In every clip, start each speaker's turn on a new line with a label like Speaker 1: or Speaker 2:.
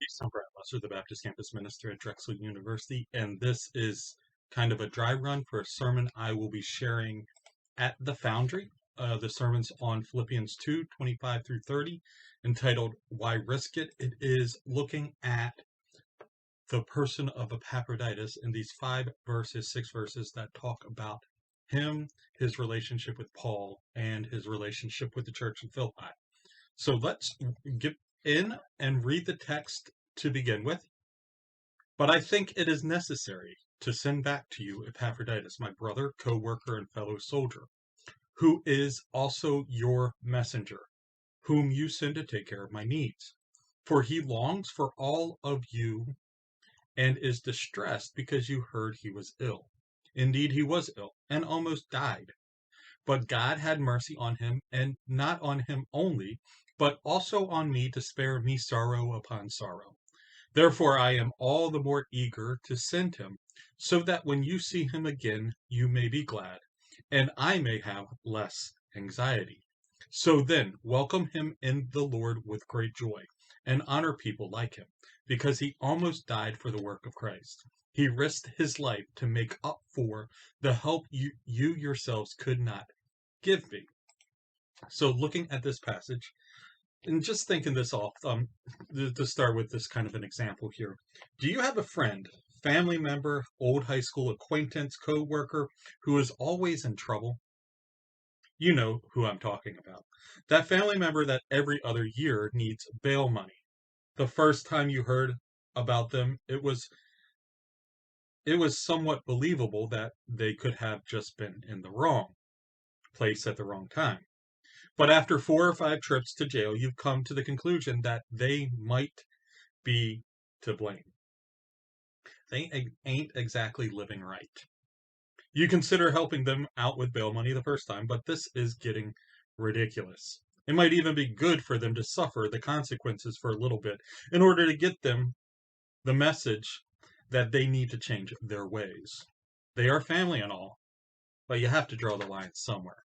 Speaker 1: I'm Brad Lesser, the Baptist Campus Minister at Drexel University, and this is kind of a dry run for a sermon I will be sharing at the Foundry. The sermon's on Philippians 2:25 through 30, entitled Why Risk It? It is looking at the person of Epaphroditus in these 6 verses that talk about him, his relationship with Paul, and his relationship with the church in Philippi. So let's get in and read the text to begin with. But I think it is necessary to send back to you Epaphroditus, my brother, co-worker, and fellow soldier, who is also your messenger, whom you send to take care of my needs. For he longs for all of you and is distressed because you heard he was ill. Indeed, he was ill and almost died. But God had mercy on him, and not on him only, but also on me, to spare me sorrow upon sorrow. Therefore I am all the more eager to send him, so that when you see him again, you may be glad, and I may have less anxiety. So then, welcome him in the Lord with great joy, and honor people like him, because he almost died for the work of Christ. He risked his life to make up for the help you yourselves could not give me. So looking at this passage, and just thinking this off, to start with this kind of an example here. Do you have a friend, family member, old high school acquaintance, co-worker who is always in trouble? You know who I'm talking about. That family member that every other year needs bail money. The first time you heard about them, it was somewhat believable that they could have just been in the wrong place at the wrong time. But after 4 or 5 trips to jail, you've come to the conclusion that they might be to blame. They ain't exactly living right. You consider helping them out with bail money the first time, but this is getting ridiculous. It might even be good for them to suffer the consequences for a little bit in order to get them the message that they need to change their ways. They are family and all, but you have to draw the line somewhere.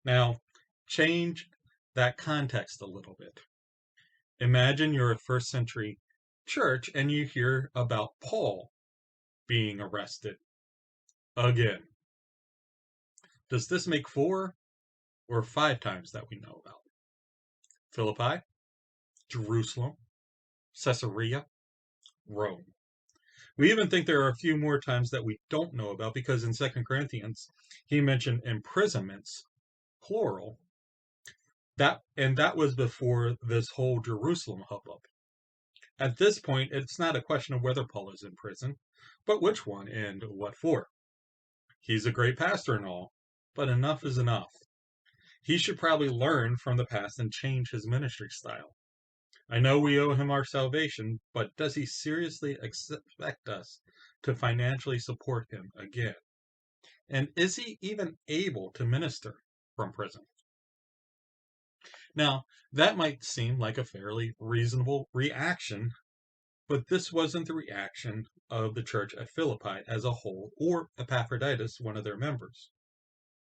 Speaker 1: Now, change that context a little bit. Imagine you're a first century church and you hear about Paul being arrested again. Does this make 4 or 5 times that we know about? Philippi, Jerusalem, Caesarea, Rome. We even think there are a few more times that we don't know about, because in 2 Corinthians he mentioned imprisonments, plural. That was before this whole Jerusalem hubbub. At this point, it's not a question of whether Paul is in prison, but which one and what for. He's a great pastor and all, but enough is enough. He should probably learn from the past and change his ministry style. I know we owe him our salvation, but does he seriously expect us to financially support him again? And is he even able to minister from prison? Now, that might seem like a fairly reasonable reaction, but this wasn't the reaction of the church at Philippi as a whole, or Epaphroditus, one of their members.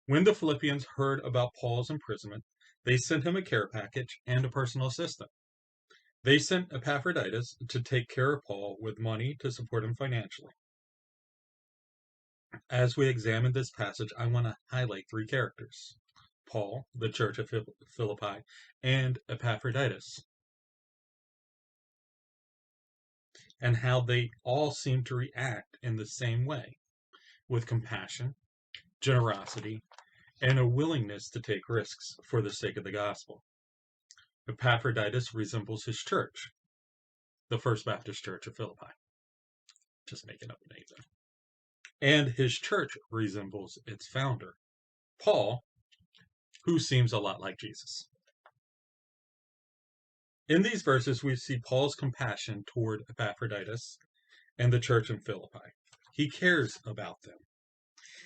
Speaker 1: When the Philippians heard about Paul's imprisonment, they sent him a care package and a personal assistant. They sent Epaphroditus to take care of Paul with money to support him financially. As we examine this passage, I want to highlight 3 characters: Paul, the church of Philippi, and Epaphroditus, and how they all seem to react in the same way, with compassion, generosity, and a willingness to take risks for the sake of the gospel. Epaphroditus resembles his church, the First Baptist Church of Philippi. Just making up a name there. And his church resembles its founder, Paul, who seems a lot like Jesus. In these verses, we see Paul's compassion toward Epaphroditus and the church in Philippi. He cares about them.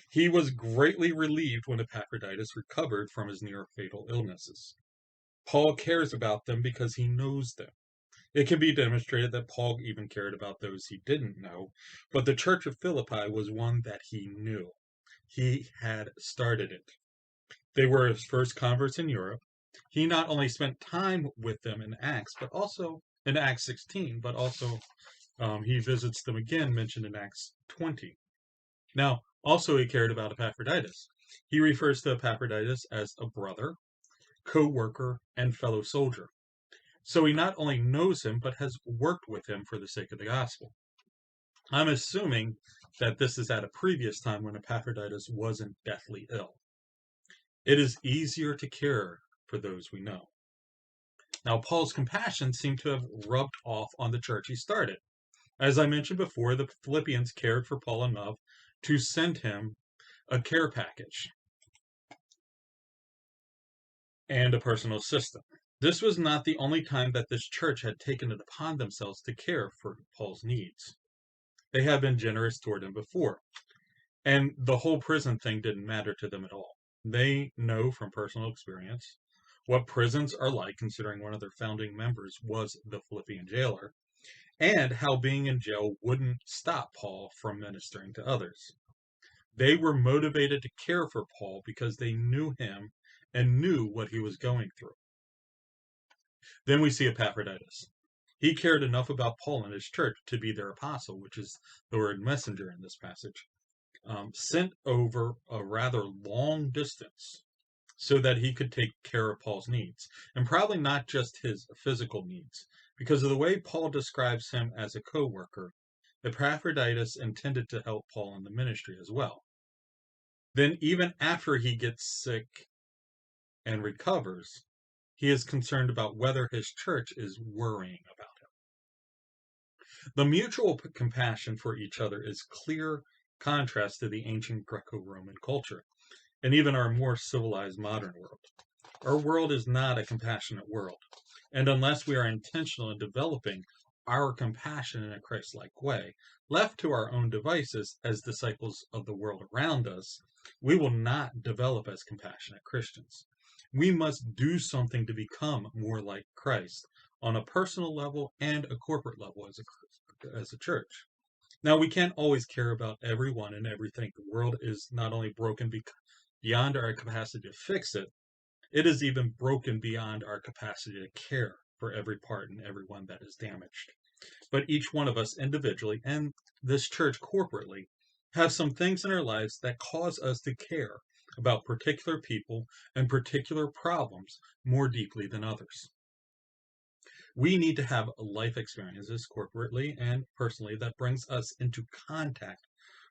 Speaker 1: He was greatly relieved when Epaphroditus recovered from his near-fatal illnesses. Paul cares about them because he knows them. It can be demonstrated that Paul even cared about those he didn't know, but the church of Philippi was one that he knew. He had started it. They were his first converts in Europe. He not only spent time with them in Acts, but also in Acts 16, but also he visits them again, mentioned in Acts 20. Now, also he cared about Epaphroditus. He refers to Epaphroditus as a brother, co-worker, and fellow soldier. So he not only knows him, but has worked with him for the sake of the gospel. I'm assuming that this is at a previous time when Epaphroditus wasn't deathly ill. It is easier to care for those we know. Now, Paul's compassion seemed to have rubbed off on the church he started. As I mentioned before, the Philippians cared for Paul enough to send him a care package and a personal assistant. This was not the only time that this church had taken it upon themselves to care for Paul's needs. They had been generous toward him before, and the whole prison thing didn't matter to them at all. They know from personal experience what prisons are like, considering one of their founding members was the Philippian jailer, and how being in jail wouldn't stop Paul from ministering to others. They were motivated to care for Paul because they knew him and knew what he was going through. Then we see Epaphroditus. He cared enough about Paul and his church to be their apostle, which is the word messenger in this passage, sent over a rather long distance so that he could take care of Paul's needs, and probably not just his physical needs. Because of the way Paul describes him as a co-worker, Epaphroditus intended to help Paul in the ministry as well. Then even after he gets sick and recovers, he is concerned about whether his church is worrying about him. The mutual compassion for each other is clear contrast to the ancient Greco-Roman culture, and even our more civilized modern world. Our world is not a compassionate world, and unless we are intentional in developing our compassion in a Christ-like way, left to our own devices as disciples of the world around us, we will not develop as compassionate Christians. We must do something to become more like Christ on a personal level and a corporate level as a church. Now, we can't always care about everyone and everything. The world is not only broken beyond our capacity to fix it, it is even broken beyond our capacity to care for every part and everyone that is damaged. But each one of us individually and this church corporately have some things in our lives that cause us to care about particular people and particular problems more deeply than others. We need to have life experiences corporately and personally that brings us into contact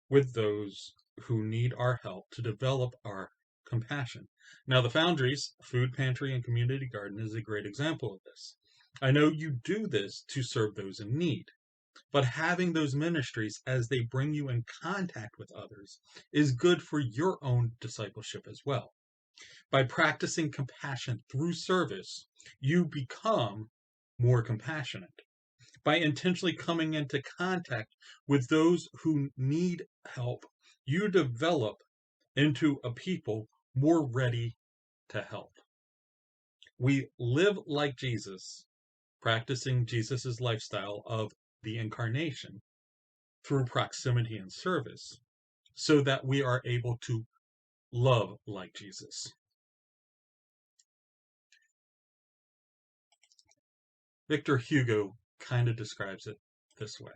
Speaker 1: with those who need our help to develop our compassion. Now, the Foundry's Food Pantry and Community Garden is a great example of this. I know you do this to serve those in need, but having those ministries as they bring you in contact with others is good for your own discipleship as well. By practicing compassion through service, you become more compassionate. By intentionally coming into contact with those who need help, you develop into a people more ready to help. We live like Jesus, practicing Jesus's lifestyle of the incarnation through proximity and service, so that we are able to love like Jesus. Victor Hugo kind of describes it this way.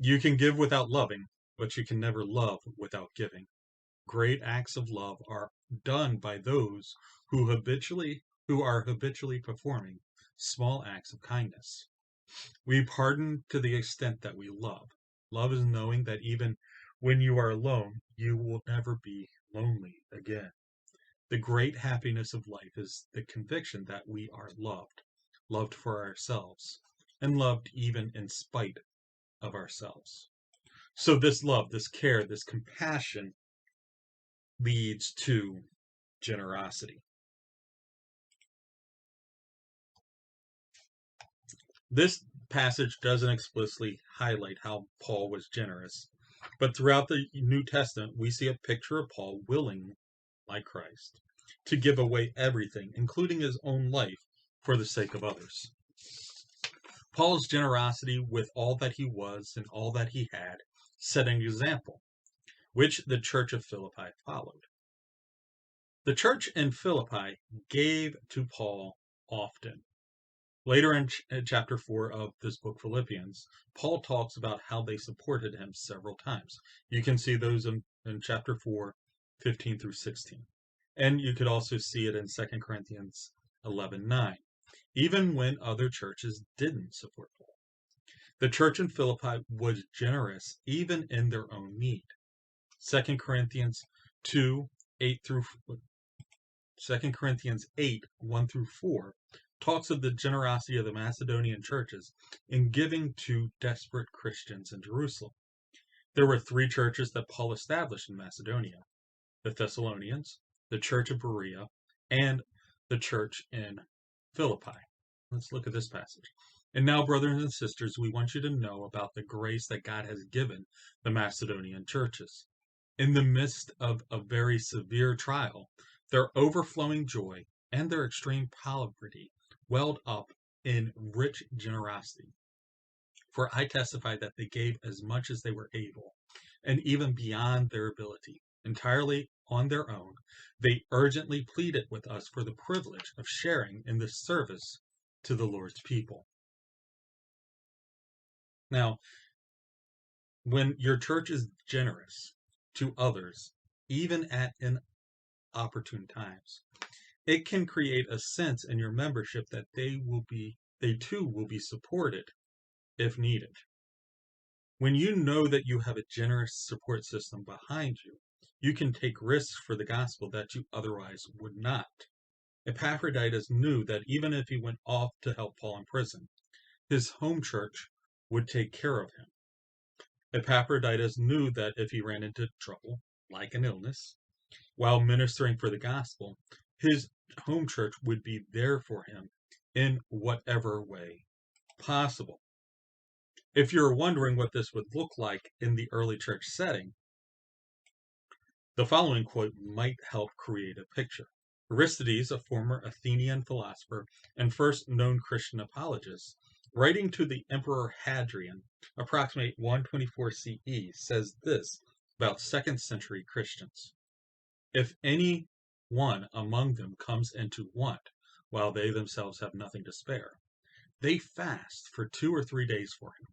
Speaker 1: You can give without loving, but you can never love without giving. Great acts of love are done by those who are habitually performing small acts of kindness. We pardon to the extent that we love. Love is knowing that even when you are alone, you will never be lonely again. The great happiness of life is the conviction that we are loved for ourselves, and loved even in spite of ourselves. So this love, this care, this compassion leads to generosity. This passage doesn't explicitly highlight how Paul was generous, but throughout the New Testament, we see a picture of Paul willing, like Christ, to give away everything, including his own life, for the sake of others. Paul's generosity with all that he was and all that he had set an example, which the church of Philippi followed. The church in Philippi gave to Paul often. Later in chapter 4 of this book, Philippians, Paul talks about how they supported him several times. You can see those in chapter 4, 15 through 16. And you could also see it in 2 Corinthians 11:9, even when other churches didn't support Paul. The church in Philippi was generous even in their own need. 2 Corinthians 2, 8 through 2 Corinthians 8, 1 through 4 talks of the generosity of the Macedonian churches in giving to desperate Christians in Jerusalem. There were 3 churches that Paul established in Macedonia: the Thessalonians, the church of Berea, and the church in Philippi. Let's look at this passage. And now, brothers and sisters, we want you to know about the grace that God has given the Macedonian churches. In the midst of a very severe trial, their overflowing joy and their extreme poverty welled up in rich generosity. For I testify that they gave as much as they were able, and even beyond their ability, entirely on their own. They urgently pleaded with us for the privilege of sharing in the service to the Lord's people. Now, when your church is generous to others, even at inopportune times, it can create a sense in your membership that they too will be supported if needed. When you know that you have a generous support system behind you, you can take risks for the gospel that you otherwise would not. Epaphroditus knew that even if he went off to help Paul in prison, his home church would take care of him. Epaphroditus knew that if he ran into trouble, like an illness, while ministering for the gospel, his home church would be there for him in whatever way possible. If you're wondering what this would look like in the early church setting, the following quote might help create a picture. Aristides, a former Athenian philosopher and first known Christian apologist, writing to the Emperor Hadrian, approximately 124 CE, says this about 2nd century Christians. If any one among them comes into want, while they themselves have nothing to spare, they fast for 2 or 3 days for him.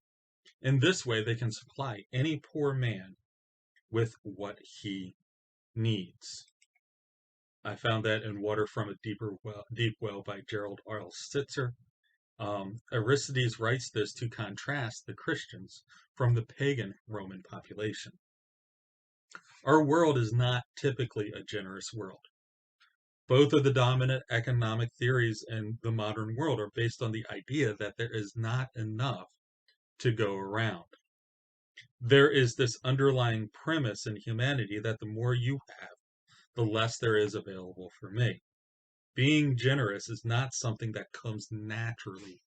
Speaker 1: In this way they can supply any poor man with what he needs. I found that in Water from a Deep Well by Gerald R. Sitzer. Aristides writes this to contrast the Christians from the pagan Roman population. Our world is not typically a generous world. Both of the dominant economic theories in the modern world are based on the idea that there is not enough to go around. There is this underlying premise in humanity that the more you have, the less there is available for me. Being generous is not something that comes naturally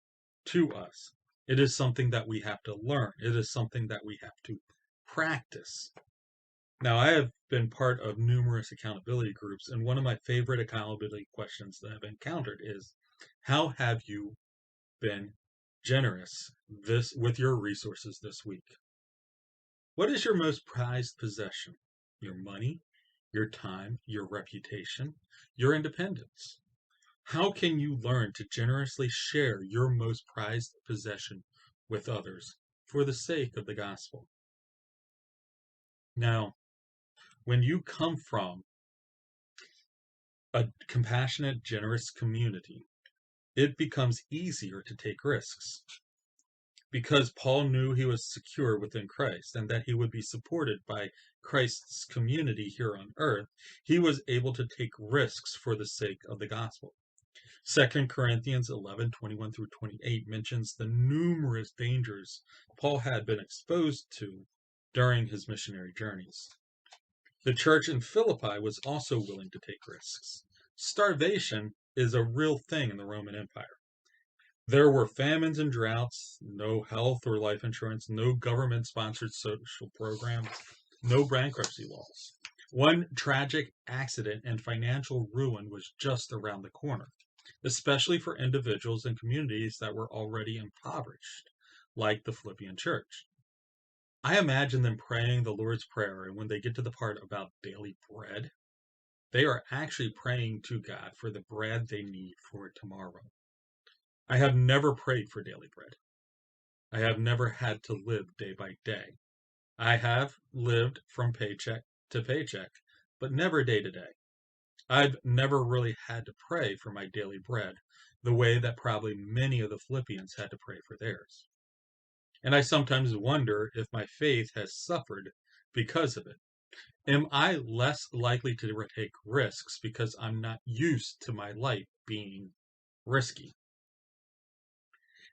Speaker 1: to us. It is something that we have to learn. It is something that we have to practice. Now, I have been part of numerous accountability groups, and one of my favorite accountability questions that I've encountered is, how have you been generous with your resources this week? What is your most prized possession? Your money, your time, your reputation, your independence? How can you learn to generously share your most prized possession with others for the sake of the gospel? Now, when you come from a compassionate, generous community, it becomes easier to take risks. Because Paul knew he was secure within Christ and that he would be supported by Christ's community here on earth, he was able to take risks for the sake of the gospel. 2 Corinthians 11, 21 through 28 mentions the numerous dangers Paul had been exposed to during his missionary journeys. The church in Philippi was also willing to take risks. Starvation is a real thing in the Roman Empire. There were famines and droughts, no health or life insurance, no government-sponsored social programs, no bankruptcy laws. One tragic accident and financial ruin was just around the corner, especially for individuals and communities that were already impoverished, like the Philippian church. I imagine them praying the Lord's Prayer, and when they get to the part about daily bread, They are actually praying to God for the bread they need for tomorrow. I have never prayed for daily bread. I have never had to live day by day. I have lived from paycheck to paycheck, but never day to day. I've never really had to pray for my daily bread the way that probably many of the Philippians had to pray for theirs. And I sometimes wonder if my faith has suffered because of it. Am I less likely to take risks because I'm not used to my life being risky?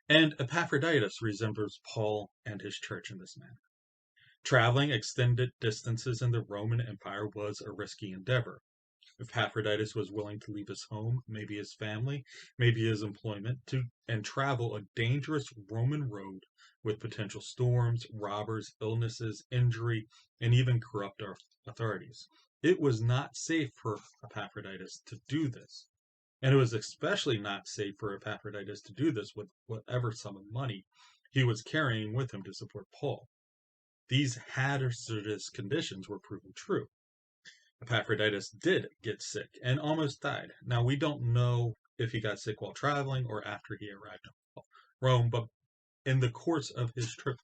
Speaker 1: And Epaphroditus resembles Paul and his church in this manner. Traveling extended distances in the Roman Empire was a risky endeavor. Epaphroditus was willing to leave his home, maybe his family, maybe his employment, and travel a dangerous Roman road with potential storms, robbers, illnesses, injury, and even corrupt authorities. It was not safe for Epaphroditus to do this. And it was especially not safe for Epaphroditus to do this with whatever sum of money he was carrying with him to support Paul. These hazardous conditions were proven true. Epaphroditus did get sick and almost died. Now, we don't know if he got sick while traveling or after he arrived in Rome, but in the course of his trip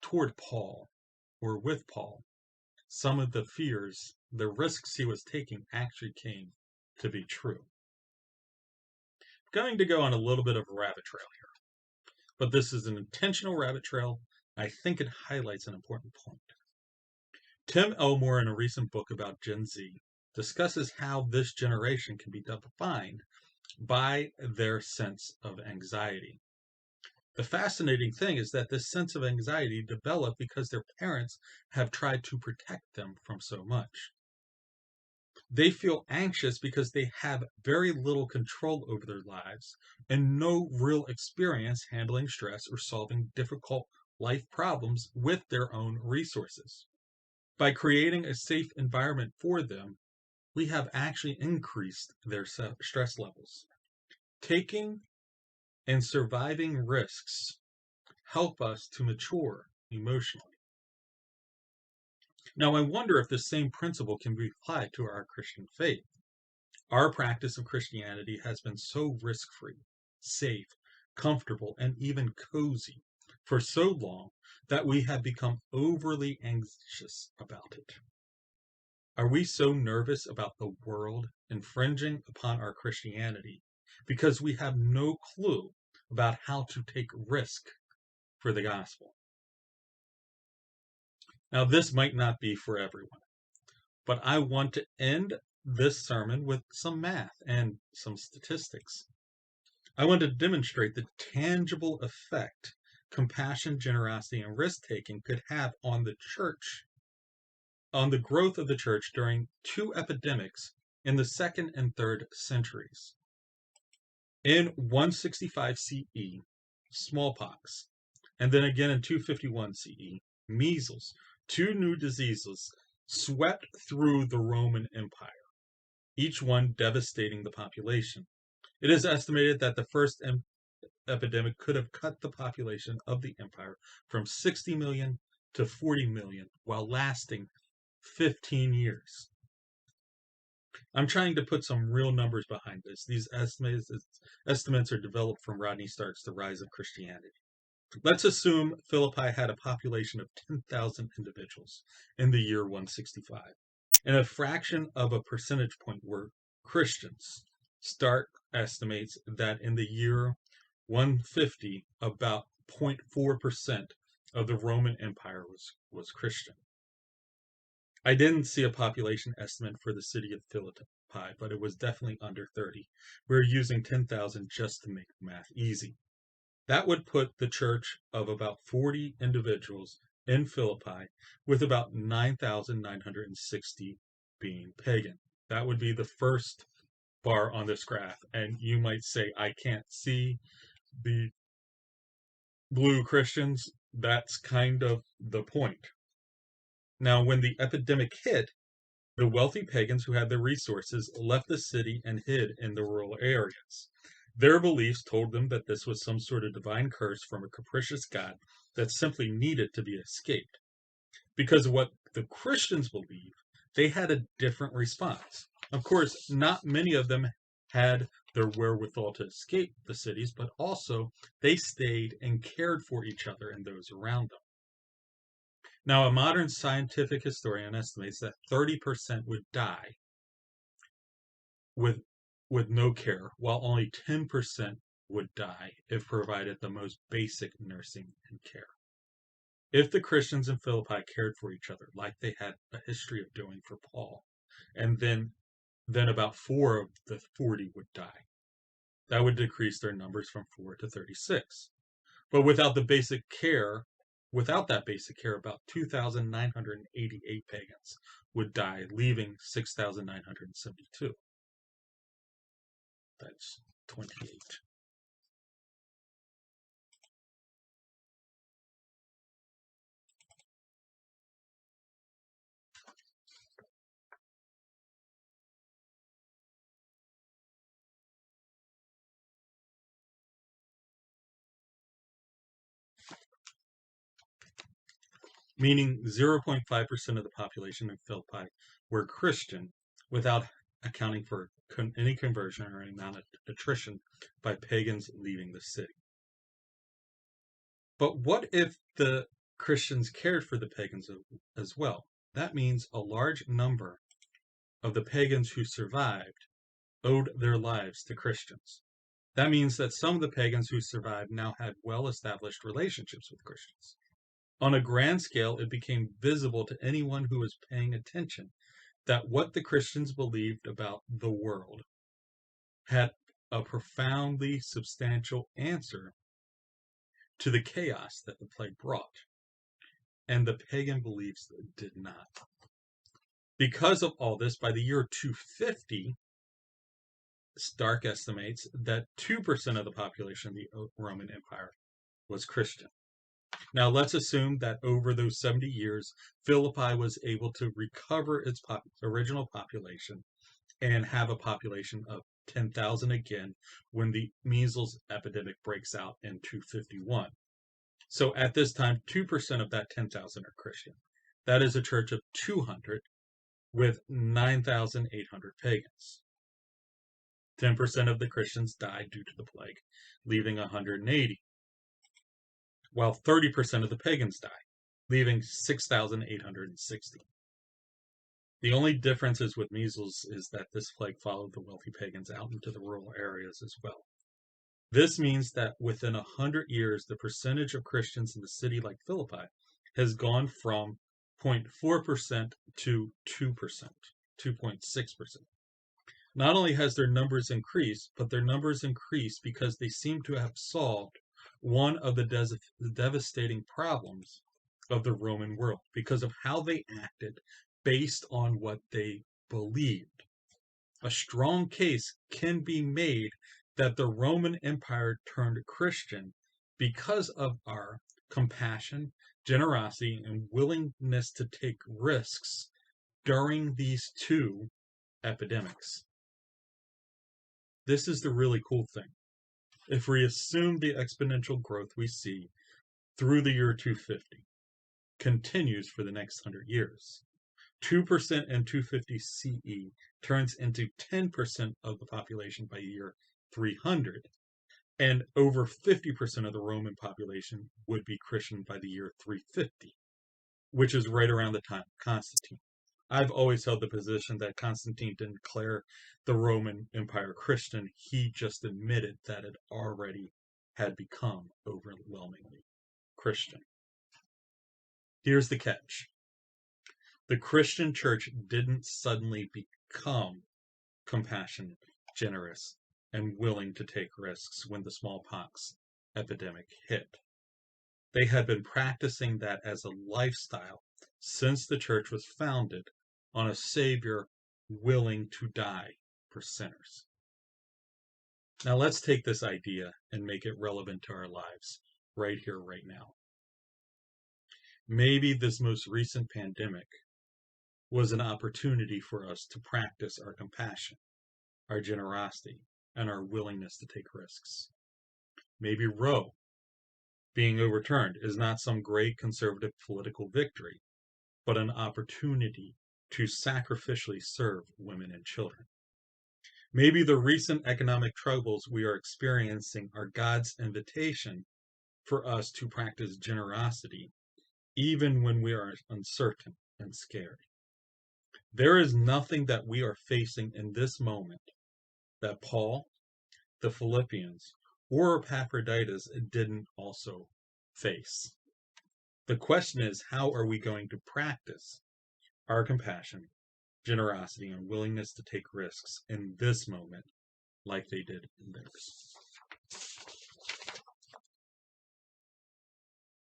Speaker 1: toward Paul, or with Paul, some of the fears, the risks he was taking actually came to be true. I'm going to go on a little bit of a rabbit trail here, but this is an intentional rabbit trail. I think it highlights an important point. Tim Elmore, in a recent book about Gen Z, discusses how this generation can be defined by their sense of anxiety. The fascinating thing is that this sense of anxiety developed because their parents have tried to protect them from so much. They feel anxious because they have very little control over their lives and no real experience handling stress or solving difficult life problems with their own resources. By creating a safe environment for them, we have actually increased their stress levels. Taking and surviving risks help us to mature emotionally. Now, I wonder if the same principle can be applied to our Christian faith. Our practice of Christianity has been so risk-free, safe, comfortable, and even cozy for so long that we have become overly anxious about it. Are we so nervous about the world infringing upon our Christianity because we have no clue about how to take risk for the gospel? Now, this might not be for everyone, but I want to end this sermon with some math and some statistics. I want to demonstrate the tangible effect compassion, generosity, and risk-taking could have on the church, on the growth of the church during two epidemics in the 2nd and 3rd centuries. In 165 CE, smallpox, and then again in 251 CE, measles, two new diseases swept through the Roman Empire, each one devastating the population. It is estimated that the first epidemic could have cut the population of the empire from 60 million to 40 million while lasting 15 years. I'm trying to put some real numbers behind this. These estimates are developed from Rodney Stark's The Rise of Christianity. Let's assume Philippi had a population of 10,000 individuals in the year 165, and a fraction of a percentage point were Christians. Stark estimates that in the year 150, about 0.4% of the Roman Empire was Christian. I didn't see a population estimate for the city of Philippi, but it was definitely under 30. We're using 10,000 just to make the math easy. That would put the church of about 40 individuals in Philippi with about 9,960 being pagan. That would be the first bar on this graph. And you might say, I can't see the blue Christians. That's kind of the point. Now, when the epidemic hit, the wealthy pagans who had the resources left the city and hid in the rural areas. Their beliefs told them that this was some sort of divine curse from a capricious God that simply needed to be escaped. Because of what the Christians believe, they had a different response. Of course, not many of them had their wherewithal to escape the cities, but also they stayed and cared for each other and those around them. Now, a modern scientific historian estimates that 30% would die with no care, while only 10% would die if provided the most basic nursing and care. If the Christians in Philippi cared for each other like they had a history of doing for Paul, and then about 4 of the 40 would die, that would decrease their numbers from 4 to 36. But without that basic care, about 2,988 pagans would die, leaving 6,972. That's 28. Meaning 0.5% of the population in Philippi were Christian, without accounting for any conversion or any amount of attrition by pagans leaving the city. But what if the Christians cared for the pagans as well? That means a large number of the pagans who survived owed their lives to Christians. That means that some of the pagans who survived now had well-established relationships with Christians. On a grand scale, it became visible to anyone who was paying attention that what the Christians believed about the world had a profoundly substantial answer to the chaos that the plague brought, and the pagan beliefs did not. Because of all this, by the year 250, Stark estimates that 2% of the population of the Roman Empire was Christian. Now, let's assume that over those 70 years, Philippi was able to recover its original population and have a population of 10,000 again when the measles epidemic breaks out in 251. So at this time, 2% of that 10,000 are Christian. That is a church of 200 with 9,800 pagans. 10% of the Christians died due to the plague, leaving 180. While 30% of the pagans die, leaving 6,860. The only differences with measles is that this plague followed the wealthy pagans out into the rural areas as well. This means that within 100 years, the percentage of Christians in a city like Philippi has gone from 0.4% to 2%, 2.6%. Not only has their numbers increased, but their numbers increased because they seem to have solved one of the devastating problems of the Roman world because of how they acted based on what they believed. A strong case can be made that the Roman Empire turned Christian because of our compassion, generosity, and willingness to take risks during these two epidemics. This is the really cool thing. If we assume the exponential growth we see through the year 250 continues for the next 100 years, 2% in 250 CE turns into 10% of the population by year 300, and over 50% of the Roman population would be Christian by the year 350, which is right around the time of Constantine. I've always held the position that Constantine didn't declare the Roman Empire Christian. He just admitted that it already had become overwhelmingly Christian. Here's the catch. The Christian church didn't suddenly become compassionate, generous, and willing to take risks when the smallpox epidemic hit. They had been practicing that as a lifestyle since the church was founded on a Savior willing to die for sinners. Now let's take this idea and make it relevant to our lives right here, right now. Maybe this most recent pandemic was an opportunity for us to practice our compassion, our generosity, and our willingness to take risks. Maybe Roe being overturned is not some great conservative political victory, but an opportunity to sacrificially serve women and children. Maybe the recent economic troubles we are experiencing are God's invitation for us to practice generosity, even when we are uncertain and scared. There is nothing that we are facing in this moment that Paul, the Philippians, or Epaphroditus didn't also face. The question is, how are we going to practice our compassion, generosity, and willingness to take risks in this moment like they did in theirs?